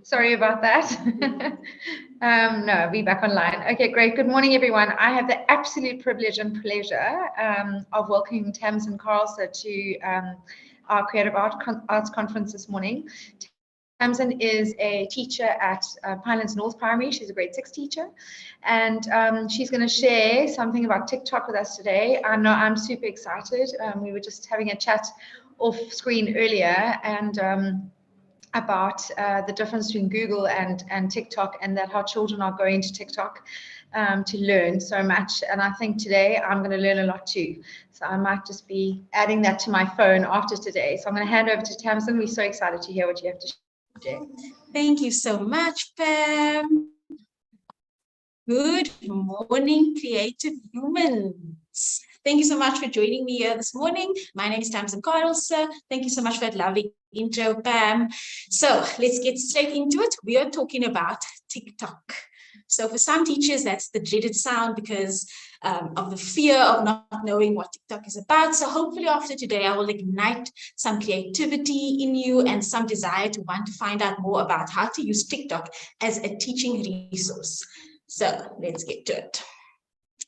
Sorry about that. No, I'll be back online. Okay, great. Good morning, everyone. I have the absolute privilege and pleasure of welcoming Tamsin and Carelse to our Creative Arts Conference this morning. Tamsin is a teacher at Pinelands North Primary. She's a grade 6 teacher, and she's going to share something about TikTok with us today. I know I'm super excited. We were just having a chat off screen earlier, and about the difference between Google and TikTok, and that how children are going to TikTok to learn so much. And I think today I'm going to learn a lot too. So I might just be adding that to my phone after today. So I'm going to hand over to Tamsin. We're so excited to hear what you have to share. Thank you so much, Pam. Good morning, creative humans. Thank you so much for joining me here this morning. My name is Tamsin Carelse. Thank you so much for that lovely intro, Pam. So let's get straight into it. We are talking about TikTok. So for some teachers, that's the dreaded sound because of the fear of not knowing what TikTok is about. So hopefully after today, I will ignite some creativity in you and some desire to want to find out more about how to use TikTok as a teaching resource. So let's get to it.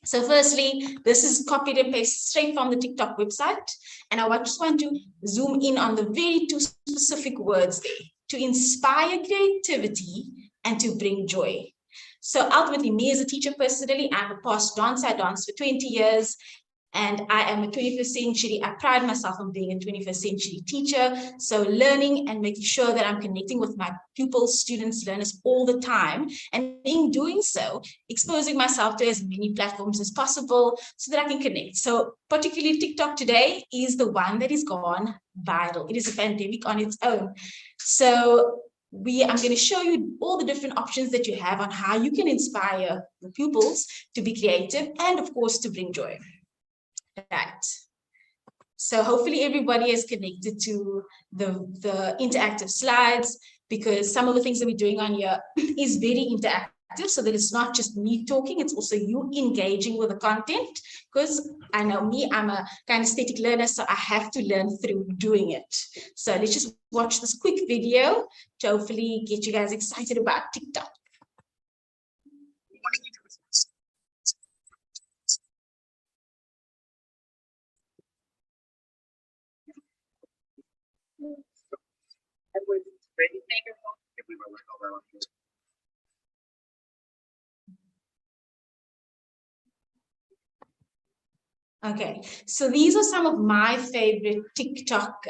So firstly, this is copied and pasted straight from the TikTok website. And I just want to zoom in on the very two specific words there: to inspire creativity and to bring joy. So ultimately, me as a teacher personally, I'm a past dancer. I danced for 20 years. And I am a 21st century, I pride myself on being a 21st century teacher. So learning and making sure that I'm connecting with my pupils, students, learners all the time. And in doing so, exposing myself to as many platforms as possible so that I can connect. So particularly TikTok today is the one that is gone viral. It is a pandemic on its own. So I'm going to show you all the different options that you have on how you can inspire the pupils to be creative and of course to bring joy. Right. So hopefully everybody is connected to the interactive slides, because some of the things that we're doing on here is very interactive, so that it's not just me talking, it's also you engaging with the content. Because I know me, I'm a kinesthetic learner, so I have to learn through doing it. So let's just watch this quick video to hopefully get you guys excited about TikTok. Okay, so these are some of my favorite TikTok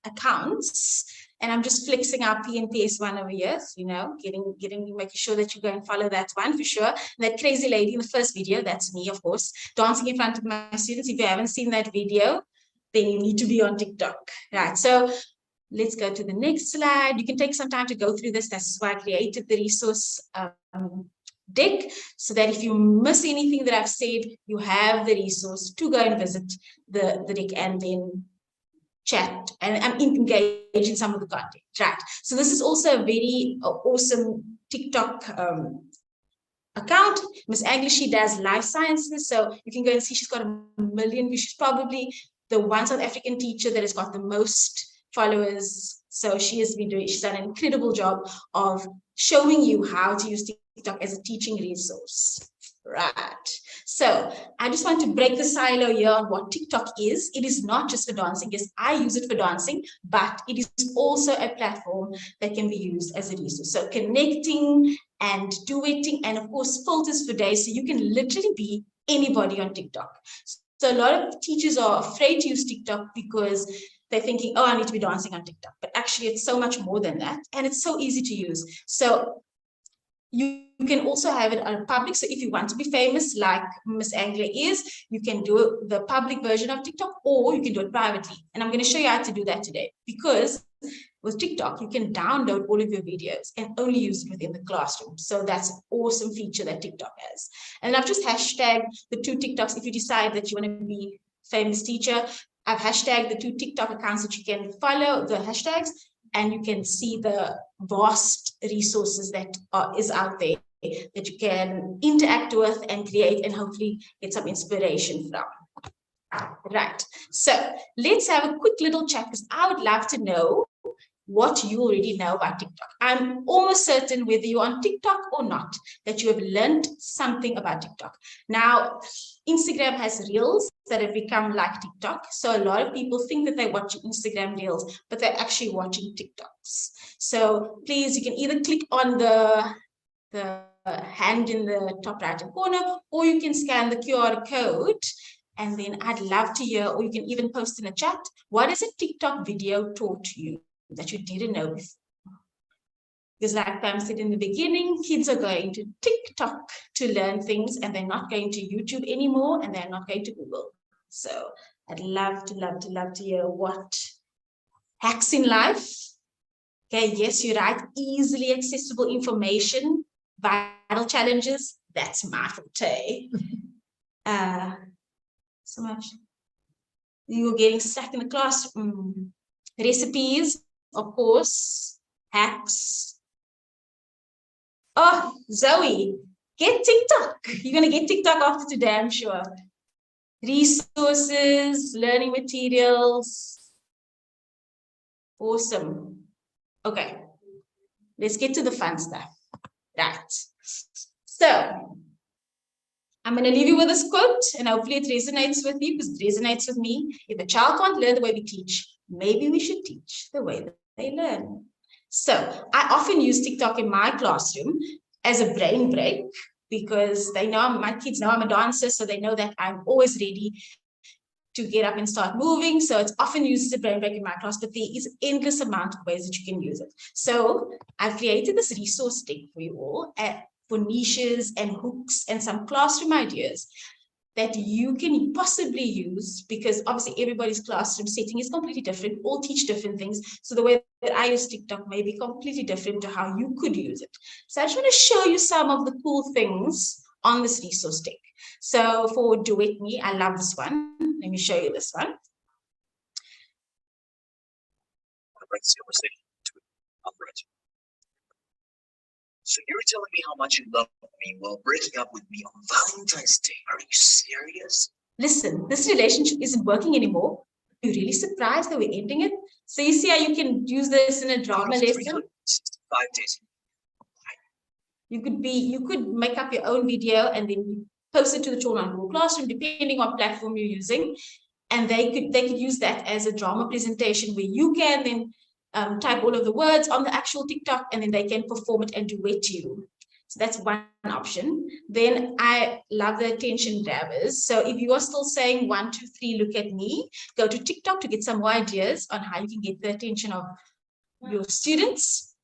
accounts, and I'm just flexing our PNPS one over here, so, you know, making sure that you go and follow that one for sure. That crazy lady in the first video, that's me, of course, dancing in front of my students. If you haven't seen that video, then you need to be on TikTok, right? So let's go to the next slide. You can take some time to go through this. That's why I created the resource deck, so that if you miss anything that I've said, you have the resource to go and visit the deck and then chat and engage in some of the content, right? So this is also a very awesome TikTok account. Miss Agli, she does life sciences, so you can go and see she's got 1 million views. She's probably the one South African teacher that has got the most followers. So she's done an incredible job of showing you how to use TikTok as a teaching resource, right? So I just want to break the silo here on what TikTok is. It is not just for dancing. Yes, I use it for dancing, but it is also a platform that can be used as a resource. So connecting and duetting, and of course filters for days, so you can literally be anybody on TikTok. So a lot of teachers are afraid to use TikTok because they're thinking, oh, I need to be dancing on TikTok. But actually, it's so much more than that. And it's so easy to use. So you can also have it on public. So if you want to be famous, like Miss Angela is, you can do the public version of TikTok, or you can do it privately. And I'm going to show you how to do that today. Because with TikTok, you can download all of your videos and only use it within the classroom. So that's an awesome feature that TikTok has. And I've just hashtagged the 2 TikToks. If you decide that you want to be a famous teacher, I've hashtagged the 2 TikTok accounts that you can follow, the hashtags, and you can see the vast resources that is out there that you can interact with and create and hopefully get some inspiration from. Right, so let's have a quick little chat, because I would love to know what you already know about TikTok. I'm almost certain, whether you're on TikTok or not, that you have learned something about TikTok. Now, Instagram has Reels that have become like TikTok. So a lot of people think that they're watching Instagram Reels, but they're actually watching TikToks. So please, you can either click on the hand in the top right hand corner, or you can scan the QR code. And then I'd love to hear, or you can even post in a chat, what is a TikTok video taught you that you didn't know before? Because like Pam said in the beginning, kids are going to TikTok to learn things, and they're not going to YouTube anymore, and they're not going to Google. So I'd love to hear what hacks in life. Okay, yes, you're right. Easily accessible information, vital challenges. That's my forte. So much. You're getting stuck in the class. Recipes, of course. Hacks. Oh, Zoe, get TikTok. You're going to get TikTok after today, I'm sure. Resources, learning materials. Awesome. Okay, let's get to the fun stuff. Right. So, I'm going to leave you with this quote, and hopefully it resonates with you, because it resonates with me. If a child can't learn the way we teach, maybe we should teach the way that they learn. So I often use TikTok in my classroom as a brain break, because they know, my kids know I'm a dancer, so they know that I'm always ready to get up and start moving. So it's often used as a brain break in my class, but there is endless amount of ways that you can use it. So I've created this resource deck for you all for niches and hooks and some classroom ideas that you can possibly use, because obviously everybody's classroom setting is completely different. All teach different things. So the way that I use TikTok may be completely different to how you could use it. So I just want to show you some of the cool things on this resource deck. So for Do It Me, I love this one. Let me show you this one. So you're telling me how much you love me while breaking up with me on Valentine's Day. Are you serious? Listen, this relationship isn't working anymore. You're really surprised that we're ending it? So you see how you can use this in a drama lesson? 5 days. You could make up your own video and then post it to the children on Google Classroom, depending on platform you're using. And they could use that as a drama presentation, where you can then type all of the words on the actual TikTok, and then they can perform it and duet you. So that's one option. Then I love the attention grabbers. So if you are still saying 1, 2, 3, look at me, go to TikTok to get some more ideas on how you can get the attention of your students.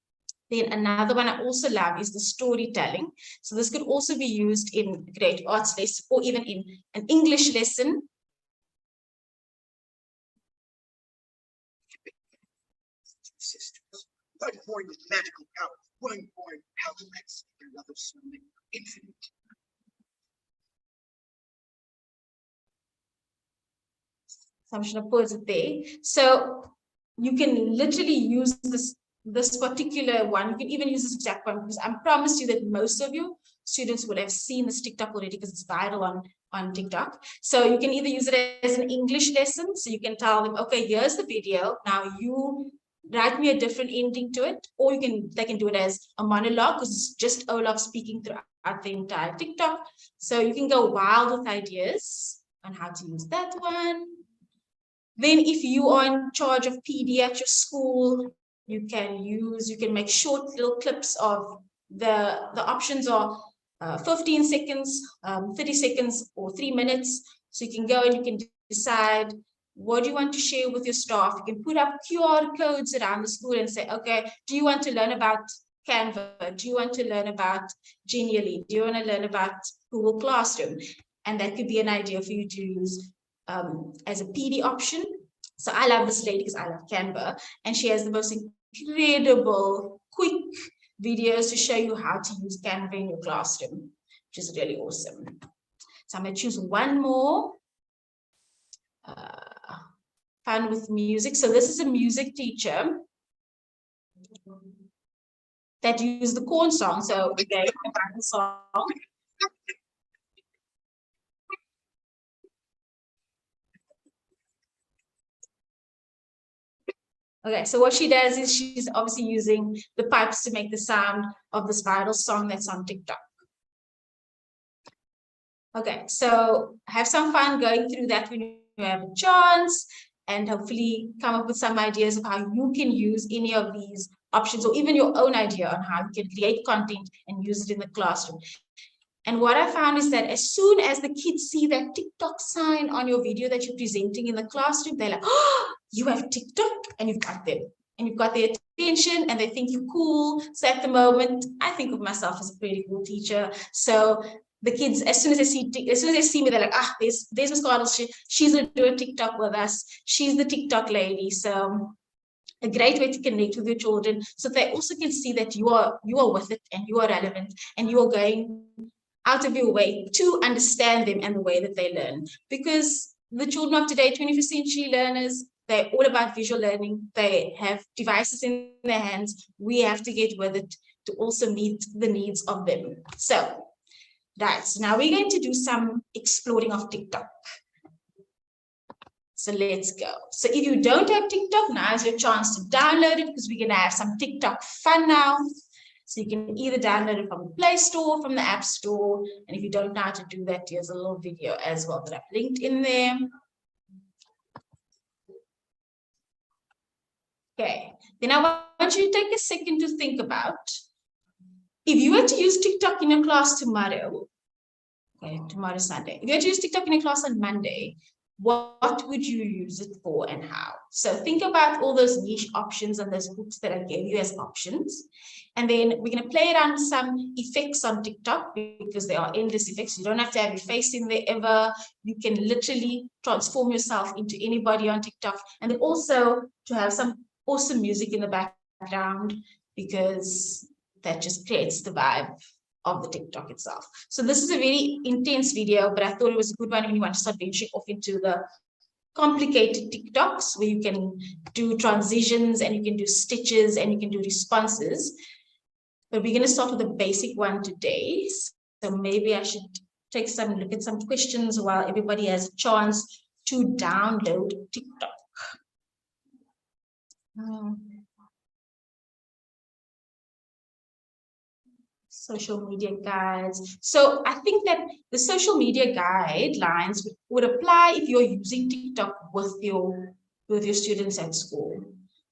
Then another one I also love is the storytelling. So this could also be used in great arts lesson, or even in an English lesson. Sisters, one born with magical power, one born powerless, another something infinite. So I'm just going to pause it there. So you can literally use this particular one. You can even use this exact one, because I promise you that most of you students will have seen this TikTok already, because it's viral on TikTok. So you can either use it as an English lesson. So you can tell them, okay, here's the video. Now you write me a different ending to it, or they can do it as a monologue, because it's just Olaf speaking throughout the entire TikTok. So you can go wild with ideas on how to use that one. Then if you are in charge of PD at your school, you can make short little clips of the options are 15 seconds, 30 seconds, or 3 minutes. So you can go and you can decide what do you want to share with your staff. You can put up QR codes around the school and say, okay, do you want to learn about Canva? Do you want to learn about Genially? Do you want to learn about Google Classroom? And that could be an idea for you to use as a PD option. So I love this lady because I love Canva, and she has the most incredible, quick videos to show you how to use Canva in your classroom, which is really awesome. So I'm going to choose one more. Fun with music. So this is a music teacher that used the corn song. So again, the song. Okay, so what she does is she's obviously using the pipes to make the sound of this viral song that's on TikTok. Okay, so have some fun going through that when you have a chance, and hopefully come up with some ideas of how you can use any of these options, or even your own idea on how you can create content and use it in the classroom. And what I found is that as soon as the kids see that TikTok sign on your video that you're presenting in the classroom, they're like, oh, you have TikTok, and you've got them. And you've got their attention, and they think you're cool. So at the moment, I think of myself as a pretty cool teacher. So the kids, as soon as they see me, they're like, ah, there's Ms. Carelse. She's gonna do a TikTok with us. She's the TikTok lady. So a great way to connect with your children, so they also can see that you are with it, and you are relevant, and you are going out of your way to understand them and the way that they learn. Because the children of today, 21st century learners, they're all about visual learning. They have devices in their hands. We have to get with it to also meet the needs of them. So, right, so now we're going to do some exploring of TikTok. So let's go. So if you don't have TikTok, now is your chance to download it, because we're going to have some TikTok fun now. So you can either download it from the Play Store, from the App Store. And if you don't know how to do that, here's a little video as well that I've linked in there. Okay, then I want you to take a second to think about, if you were to use TikTok in your class tomorrow, okay, tomorrow's Sunday. If you were to use TikTok in your class on Monday, what would you use it for and how? So think about all those niche options and those hooks that I gave you as options. And then we're going to play around with some effects on TikTok, because there are endless effects. You don't have to have your face in there ever. You can literally transform yourself into anybody on TikTok. And then also to have some awesome music in the background, because that just creates the vibe of the TikTok itself. So this is a very intense video, but I thought it was a good one when you want to start venturing off into the complicated TikToks, where you can do transitions and you can do stitches and you can do responses. But we're going to start with the basic one today. So maybe I should take some look at some questions while everybody has a chance to download TikTok. Social media guides. So I think that the social media guidelines would apply if you're using TikTok with your students at school,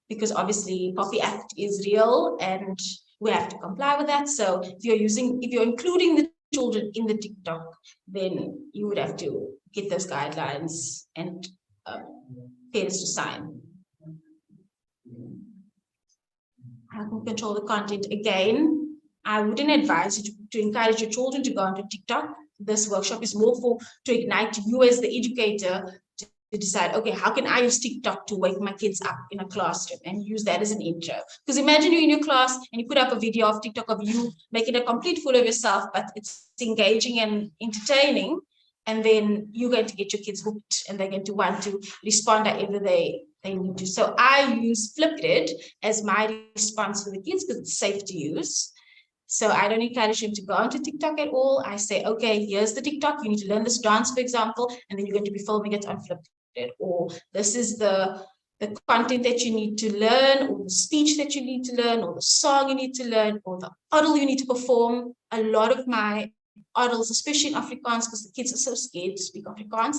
because obviously Poppy Act is real and we have to comply with that. So if you're including the children in the TikTok, then you would have to get those guidelines and parents to sign. How can control the content? Again, I wouldn't advise you to encourage your children to go onto TikTok. This workshop is more to ignite you as the educator to decide, okay, how can I use TikTok to wake my kids up in a classroom, and use that as an intro? Because imagine you're in your class and you put up a video of TikTok of you making a complete fool of yourself, but it's engaging and entertaining. And then you're going to get your kids hooked, and they're going to want to respond however they need to. So I use Flipgrid as my response for the kids, because it's safe to use. So I don't encourage them to go onto TikTok at all. I say, okay, here's the TikTok. You need to learn this dance, for example, and then you're going to be filming it on Flipgrid. Or this is the content that you need to learn, or the speech that you need to learn, or the song you need to learn, or the oddle you need to perform. A lot of my oddles, especially in Afrikaans, because the kids are so scared to speak Afrikaans,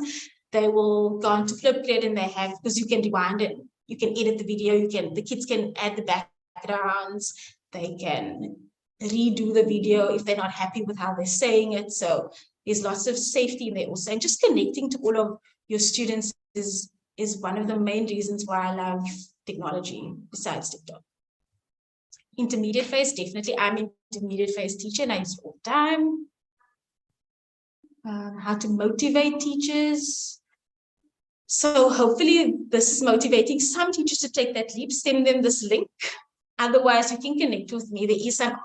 they will go onto Flipgrid, and they have, because you can rewind it, you can edit the video, the kids can add the backgrounds, they can redo the video if they're not happy with how they're saying it. So there's lots of safety in there also. And just connecting to all of your students is one of the main reasons why I love technology besides TikTok. Intermediate phase, definitely. I'm an intermediate phase teacher and I use it all the time. How to motivate teachers. So hopefully this is motivating some teachers to take that leap. Send them this link. Otherwise, you can connect with me. There is some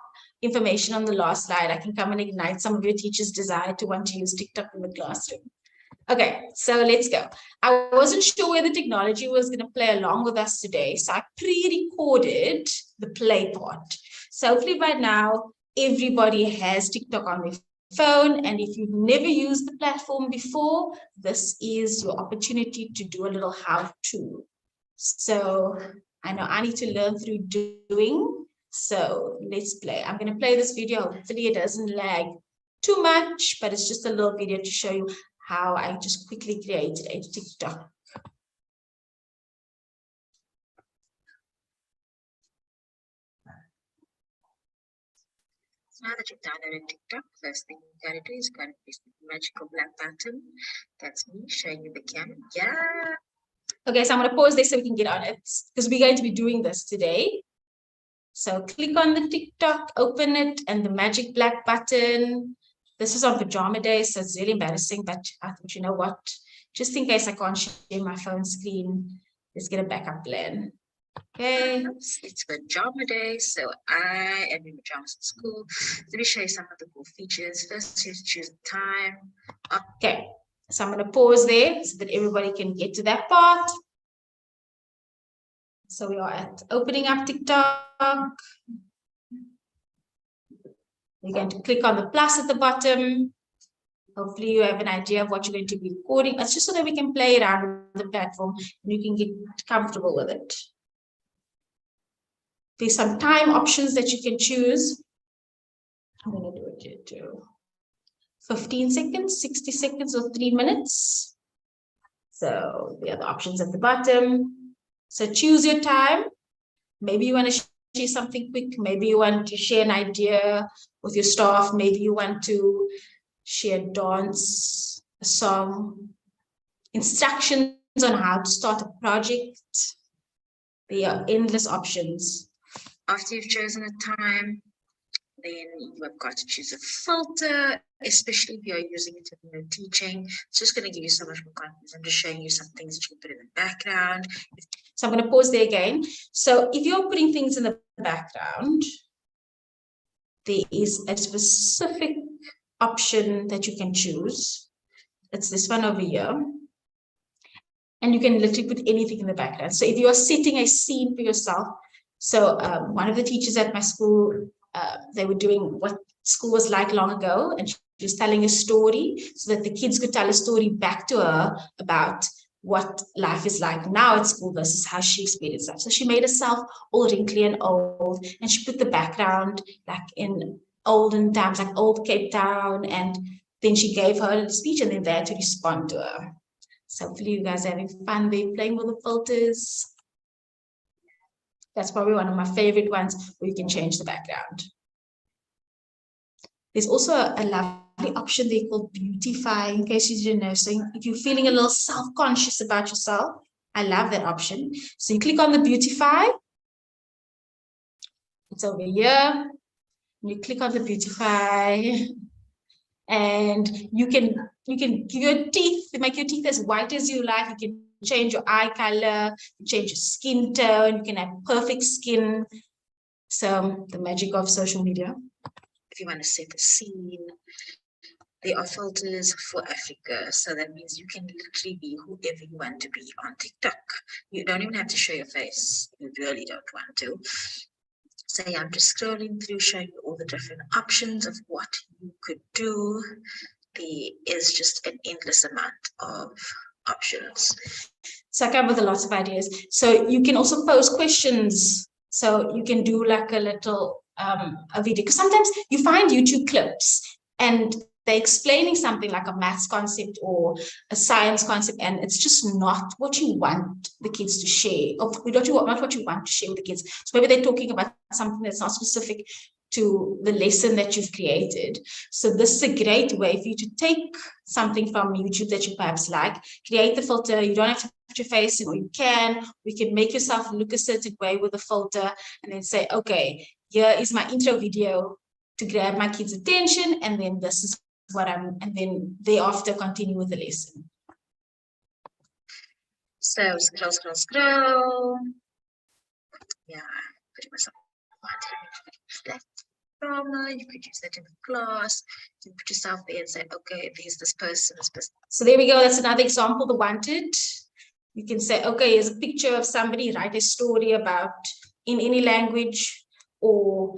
information on the last slide. I can come and ignite some of your teachers' desire to want to use TikTok in the classroom. Okay, so let's go. I wasn't sure whether technology was going to play along with us today, so I pre-recorded the play part. So hopefully by now, everybody has TikTok on their phone, and if you've never used the platform before, this is your opportunity to do a little how-to. So I know I need to learn through doing. So let's play. I'm going to play this video. Hopefully it doesn't lag too much, but it's just a little video to show you how I just quickly created a TikTok. Now that you've downloaded TikTok, first thing you gotta do is gotta press the magical black button. That's me showing you the camera. Yeah. Okay, so I'm going to pause this so we can get on it because we're going to be doing this today. So click on the TikTok, open it, and the magic black button. This is on pajama day, so it's really embarrassing, but I thought, you know what? Just in case I can't share my phone screen, let's get a backup plan. Okay. It's pajama day, so I am in pajamas at school. Let me show you some of the cool features. First, you have to choose the time. Okay, so I'm going to pause there so that everybody can get to that part. So we are at opening up TikTok. You're going to click on the plus at the bottom. Hopefully you have an idea of what you're going to be recording. It's just so that we can play around with the platform and you can get comfortable with it. There's some time options that you can choose. I'm going to do it here too. 15 seconds, 60 seconds, or 3 minutes. So the other options at the bottom. So choose your time. Maybe you want to share something quick. Maybe you want to share an idea with your staff. Maybe you want to share a dance, a song, instructions on how to start a project. There are endless options. After you've chosen a time, then you have got to choose a filter, especially if you're using it in your teaching. It's just going to give you so much more confidence. I'm just showing you some things that you can put in the background. So I'm going to pause there again. So if you're putting things in the background, there is a specific option that you can choose. It's this one over here. And you can literally put anything in the background. So if you are setting a scene for yourself, so one of the teachers at my school, they were doing what school was like long ago, and she was telling a story so that the kids could tell a story back to her about what life is like now at school versus how she experienced life. So she made herself all wrinkly and old, and she put the background like in olden times, like old Cape Town, and then she gave her a speech, and then they had to respond to her. So hopefully you guys are having fun there playing with the filters. That's probably one of my favorite ones where you can change the background. There's also a lovely option there called beautify, in case you didn't know. So if you're feeling a little self-conscious about yourself, I love that option. So you click on the beautify. It's over here. You click on the beautify. And you can give your teeth, make your teeth as white as you like. You can change your eye color, change your skin tone, you can have perfect skin. So the magic of social media. If you want to set a scene, there are filters for Africa. So that means you can literally be whoever you want to be on TikTok. You don't even have to show your face. You really don't want to. So yeah, I'm just scrolling through, showing you all the different options of what you could do. There is just an endless amount of options. So I come with a lot of ideas. So you can also pose questions. So you can do like a little a video, because sometimes you find YouTube clips and they're explaining something like a maths concept or a science concept, and it's just not what you want the kids to share, or not what you want to share with the kids. So maybe they're talking about something that's not specific to the lesson that you've created. So this is a great way for you to take something from YouTube that you perhaps like, create the filter. You don't have to put your face in, or you can. We can make yourself look a certain way with the filter, and then say, okay, here is my intro video to grab my kids' attention, and then this is what and then thereafter continue with the lesson. So scroll. Yeah, putting myself that drama. You could use that in the class. You put yourself there and say, okay, there's this person, this person. So there we go. That's another example, the wanted. You can say, okay, here's a picture of somebody, write a story about in any language or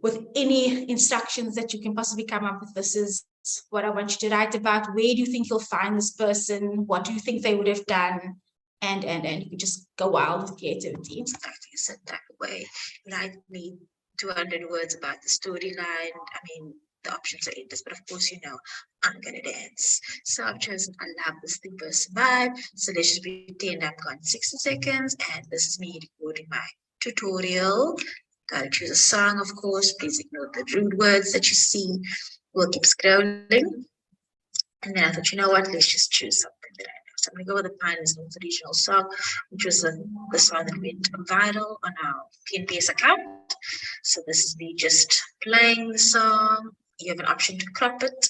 with any instructions that you can possibly come up with. This is what I want you to write about. Where do you think you'll find this person? What do you think they would have done? and you can just go wild with creativity. Acting a certain type of way. Write me 200 words about the storyline. I mean, the options are endless, but of course, you know, I'm gonna dance. So I've chosen I love this thing person vibe. So let's just pretend I'm gone 60 seconds, and this is me recording my tutorial. Gotta choose a song, of course. Please ignore the rude words that you see. We'll keep scrolling. And then I thought, you know what, let's just choose something that I know. So I'm going to go with the Pioneers North Regional song, which was the song that went viral on our PNPS account. So this is me just playing the song. You have an option to crop it.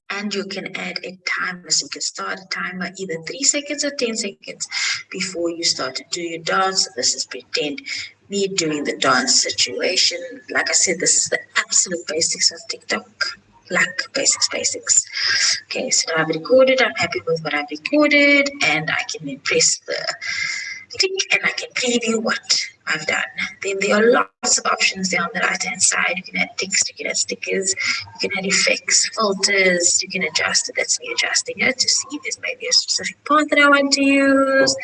And you can add a timer. So you can start a timer either 3 seconds or 10 seconds before you start to do your dance. So this is pretend me doing the dance situation. Like I said, this is the absolute basics of TikTok. Like basics. Okay, so now I've recorded. I'm happy with what I've recorded, and I can then press the click and I can preview what I've done. Then there are lots of options there on the right hand side. You can add text, you can add stickers, you can add effects, filters, you can adjust it. That's me adjusting it to see if there's maybe a specific part that I want to use.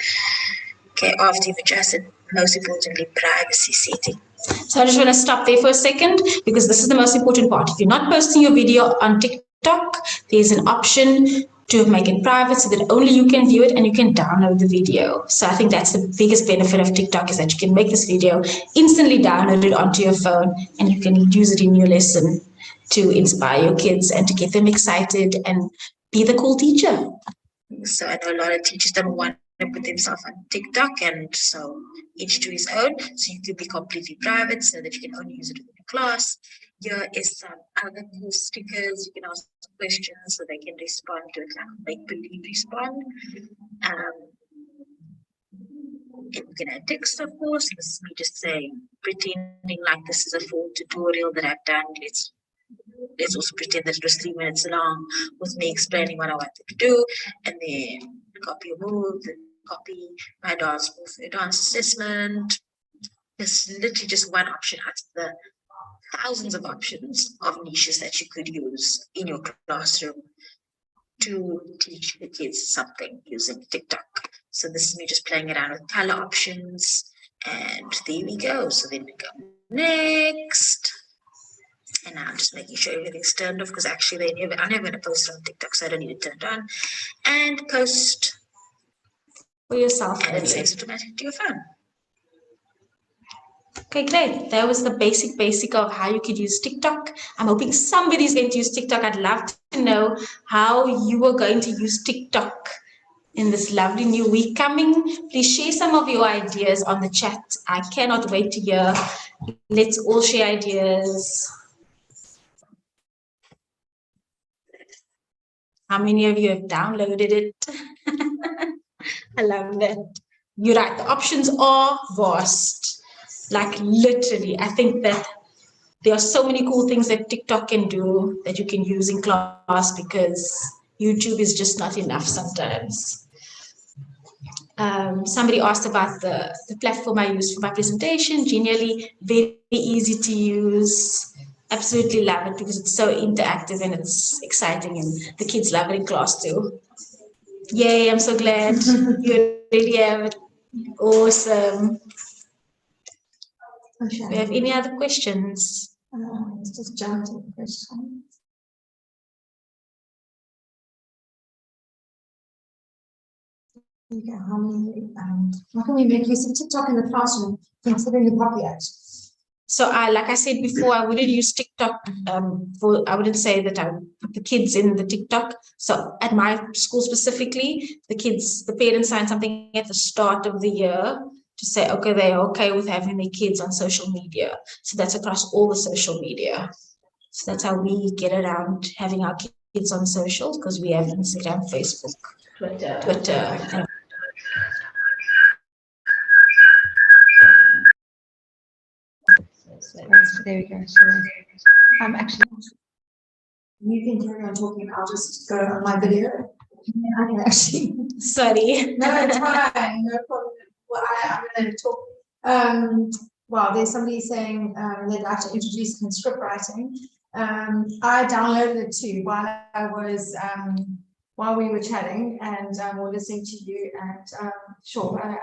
Okay, after you've adjusted, most importantly, privacy setting. So I just want to stop there for a second because this is the most important part. If you're not posting your video on TikTok, there's an option to make it private so that only you can view it and you can download the video. So I think that's the biggest benefit of TikTok is that you can make this video, instantly download it onto your phone, and you can use it in your lesson to inspire your kids and to get them excited and be the cool teacher. So I know a lot of teachers don't want to put themselves on TikTok, and so each to his own. So you could be completely private so that you can only use it within the class. Here is some other cool stickers. You can ask questions so they can respond to it, like make-believe respond. And you can add text, of course. This is me just saying, pretending like this is a full tutorial that I've done. Let's also pretend that it was 3 minutes long with me explaining what I wanted to do, and then copy a move, and copy my dance move for your dance assessment. There's literally just one option out of the thousands of options of niches that you could use in your classroom to teach the kids something using TikTok. So this is me just playing around with color options, and there we go. So then we go next. And now I'm just making sure everything's turned off because actually I'm never going to post it on TikTok, so I don't need to turn it on. And post For yourself. and it saves automatically to your phone. Okay, great. That was the basic of how you could use TikTok. I'm hoping somebody's going to use TikTok. I'd love to know how you are going to use TikTok in this lovely new week coming. Please share some of your ideas on the chat. I cannot wait to hear. Let's all share ideas. How many of you have downloaded it? I love that. You're right. The options are vast. Like literally, I think that there are so many cool things that TikTok can do that you can use in class because YouTube is just not enough sometimes. Somebody asked about the platform I use for my presentation. Genially, very easy to use. Absolutely love it because it's so interactive and it's exciting, and the kids love it in class too. Yay, I'm so glad you really have it. Awesome. Okay. Do you have any other questions? Let's just jump to the question. Okay, how can we make use of TikTok in the classroom, considering the copyright? So like I said before, I wouldn't use TikTok I wouldn't say that I would put the kids in the TikTok. So at my school specifically, the parents sign something at the start of the year to say, okay, they're okay with having their kids on social media. So that's across all the social media. So that's how we get around having our kids on socials, because we have Instagram, Facebook, Twitter. So there we go. So actually, You can carry on talking. I'll just go on my video. I can actually. Sorry. No, it's fine. No problem. Well, I'm going to talk. Well, there's somebody saying they'd like to introduce some script writing. I downloaded it too while I was while we were chatting and or listening to you. And sure,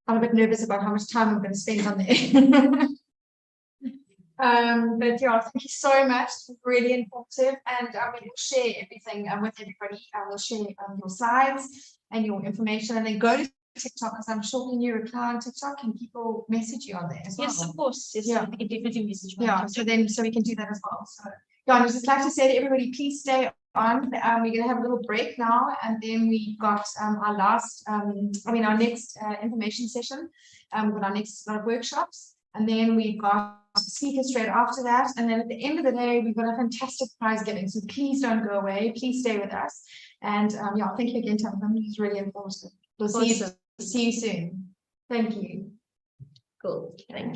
I'm a bit nervous about how much time I'm going to spend on there. But yeah, thank you so much. It's really informative, and we'll share everything with everybody. We'll share your slides and your information, and then go to TikTok, because I'm sure when you reply on TikTok, can people message you on there as well? Yes, of course. Yes, Yeah. we can definitely message me. Yeah, so we can do that as well. So yeah, I'd just like to say to everybody, please stay on. We're gonna have a little break now, and then we've got our last our next information session with our next lot of workshops, and then we've got speakers straight after that, and then at the end of the day we've got a fantastic prize giving. So please don't go away, please stay with us. And yeah, thank you again, Tamsin. It's really important. We'll see you soon. Thank you. Cool. Thank you.